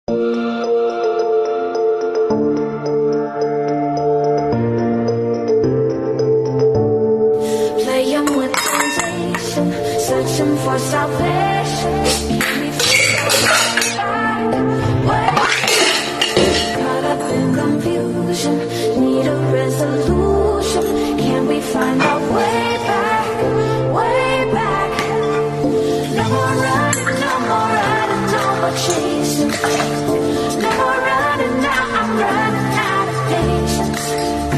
Playing with temptation, searching for salvation. Caught up in confusion, need a resolution. Can we find our way back, way back? No more running, no more running, no more chasing. No more running now, I'm running out of patience.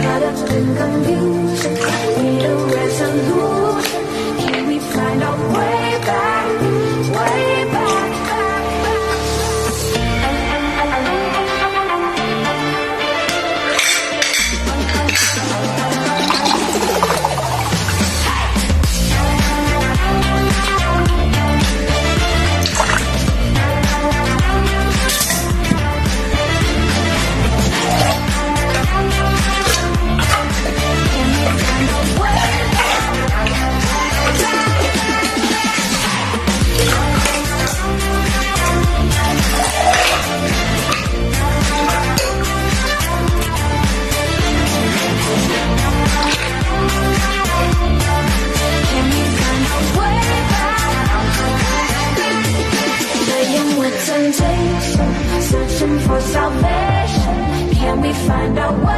Caught up in confusion, need a resolution. Can we find our way back, way back, back, back? Temptation, searching for salvation. Can we find our way?